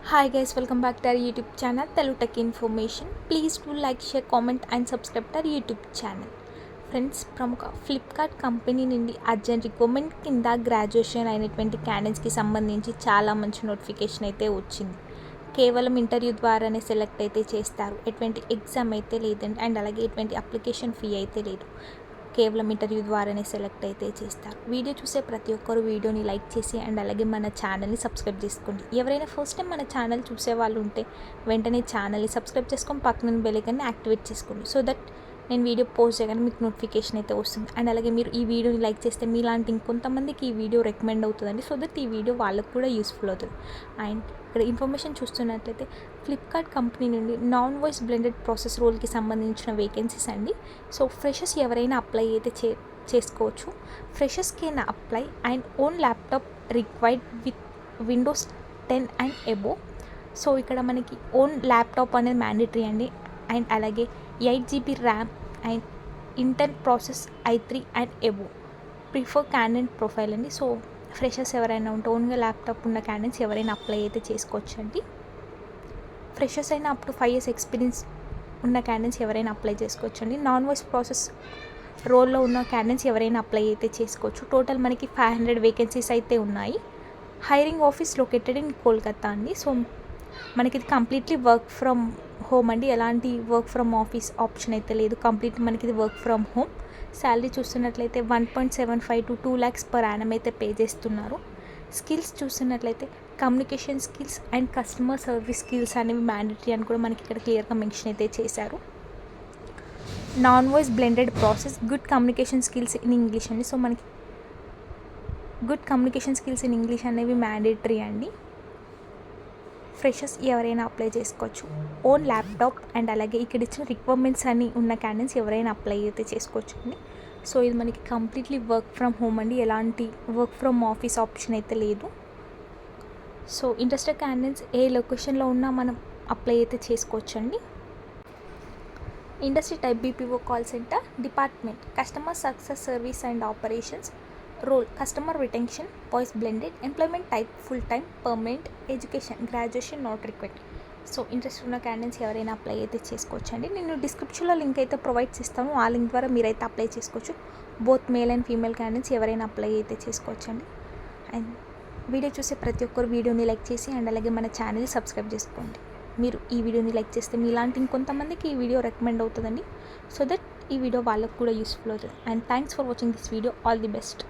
Hi guys, welcome back to our YouTube channel Telugu Tech Information. Please do like, share, comment and subscribe to our YouTube channel. Friends, ప్రముఖ Flipkart company నుండి urgent requirement కింద graduation అయినటువంటి క్యాండిడేట్స్కి సంబంధించి చాలా మంచి notification అయితే వచ్చింది. కేవలం ఇంటర్వ్యూ ద్వారానే సెలెక్ట్ అయితే చేస్తారు. ఎటువంటి ఎగ్జామ్ అయితే లేదండి, అండ్ అలాగే ఎటువంటి అప్లికేషన్ ఫీ అయితే లేదు. కేవలం ఇంటర్వ్యూ ద్వారానే సెలెక్ట్ అయితే చేస్తారు. వీడియో చూసే ప్రతి ఒక్కరు వీడియోని లైక్ చేసి అండ్ అలాగే మన ఛానల్ని సబ్స్క్రైబ్ చేసుకోండి. ఎవరైనా ఫస్ట్ టైం మన ఛానల్ చూసే వాళ్ళు ఉంటే వెంటనే ఛానల్ని సబ్స్క్రైబ్ చేసుకొని పక్కన బెల్ ఐకాన్ని యాక్టివేట్ చేసుకోండి. సో దట్ నేను వీడియో పోస్ట్ చేయగానే మీకు నోటిఫికేషన్ అయితే వస్తుంది. అండ్ అలాగే మీరు ఈ వీడియోని లైక్ చేస్తే మీలాంటి ఇంకొంతమందికి ఈ వీడియో రికమెండ్ అవుతుందండి. సో దట్ ఈ వీడియో వాళ్ళకు కూడా యూస్ఫుల్ అవుతుంది. అండ్ ఇక్కడ ఇన్ఫర్మేషన్ చూస్తున్నట్లయితే ఫ్లిప్కార్ట్ కంపెనీ నుండి నాన్ వాయిస్ బ్లెండెడ్ ప్రాసెస్ రోల్కి సంబంధించిన వేకెన్సీస్ అండి. సో ఫ్రెషర్స్ ఎవరైనా అప్లై అయితే చేసుకోవచ్చు. ఫ్రెషర్స్కైనా apply and own laptop required with Windows 10 and above. So ఇక్కడ మనకి ఓన్ ల్యాప్టాప్ అనేది మ్యాండేటరీ అండి. అండ్ అలాగే 8 GB RAM and Intel process i3 and above. Prefer candidate profile అండి. సో ఫ్రెషర్స్ ఎవరైనా ఉంటే ఓన్గా ల్యాప్టాప్ ఉన్న క్యాండిడేట్స్ ఎవరైనా అప్లై అయితే చేసుకోవచ్చు అండి. ఫ్రెషర్స్ అయినా అప్ టు 5 years ఎక్స్పీరియన్స్ ఉన్న క్యాండిడేట్స్ ఎవరైనా అప్లై చేసుకోవచ్చు అండి. నాన్ వాయిస్ ప్రాసెస్ రోల్లో ఉన్న క్యాండిడేట్స్ ఎవరైనా అప్లై అయితే చేసుకోవచ్చు. టోటల్ మనకి 500 వేకెన్సీస్ అయితే ఉన్నాయి. Hiring office located in Kolkata అండి. సో మనకి ఇది కంప్లీట్లీ వర్క్ ఫ్రమ్ హోమ్ అండి. ఎలాంటి వర్క్ ఫ్రమ్ ఆఫీస్ ఆప్షన్ అయితే లేదు. కంప్లీట్ మనకి ఇది వర్క్ ఫ్రమ్ హోమ్. శాలరీ చూస్తున్నట్లయితే 1.75 to 2 lakhs per annum అయితే పే చేస్తున్నారు. స్కిల్స్ చూస్తున్నట్లయితే communication skills and customer service skills అనేవి మ్యాండేటరీ అని కూడా మనకి ఇక్కడ క్లియర్గా మెన్షన్ అయితే చేశారు. Non voice blended process, good communication skills in English అండి. సో మనకి good communication skills in English అనేవి మ్యాండేటరీ అండి. ఫ్రెషర్స్ ఎవరైనా అప్లై చేసుకోవచ్చు. ఓన్ ల్యాప్టాప్ అండ్ అలాగే ఇక్కడ ఇచ్చిన రిక్వైర్మెంట్స్ అన్నీ ఉన్న క్యాండిడేట్స్ ఎవరైనా అప్లై అయితే చేసుకోవచ్చు అండి. సో ఇది మనకి కంప్లీట్లీ వర్క్ ఫ్రమ్ హోమ్ అండి. ఎలాంటి వర్క్ ఫ్రమ్ ఆఫీస్ ఆప్షన్ అయితే లేదు. సో ఇంట్రెస్టెడ్ క్యాండిడేట్స్ ఏ లొకేషన్లో ఉన్నా మనం అప్లై అయితే చేసుకోవచ్చు అండి. Industry type BPO call centre, department customer success service and operations, role customer retention, voice blended, employment type full time, permanent, education graduation not required. So interest ఉన్న candidates ఎవరైనా apply అయితే చేసుకోవచ్చు అండి. నేను డిస్క్రిప్షన్లో లింక్ అయితే ప్రొవైడ్ చేస్తాను. ఆ లింక్ ద్వారా మీరైతే అప్లై చేసుకోవచ్చు. Both male and female candidates ఎవరైనా అప్లై అయితే చేసుకోవచ్చు అండి. అండ్ వీడియో చూసే ప్రతి ఒక్కరు వీడియోని లైక్ చేసి అండ్ అలాగే మన ఛానల్ని సబ్స్క్రైబ్ చేసుకోండి. మీరు ఈ వీడియోని లైక్ చేస్తే మీలాంటి ఇంకొంతమందికి ఈ వీడియో రికమెండ్ అవుతుందండి. సో దట్ ఈ వీడియో వాళ్ళకు కూడా యూస్ఫుల్ అవుతుంది. And thanks for watching this video. All the best.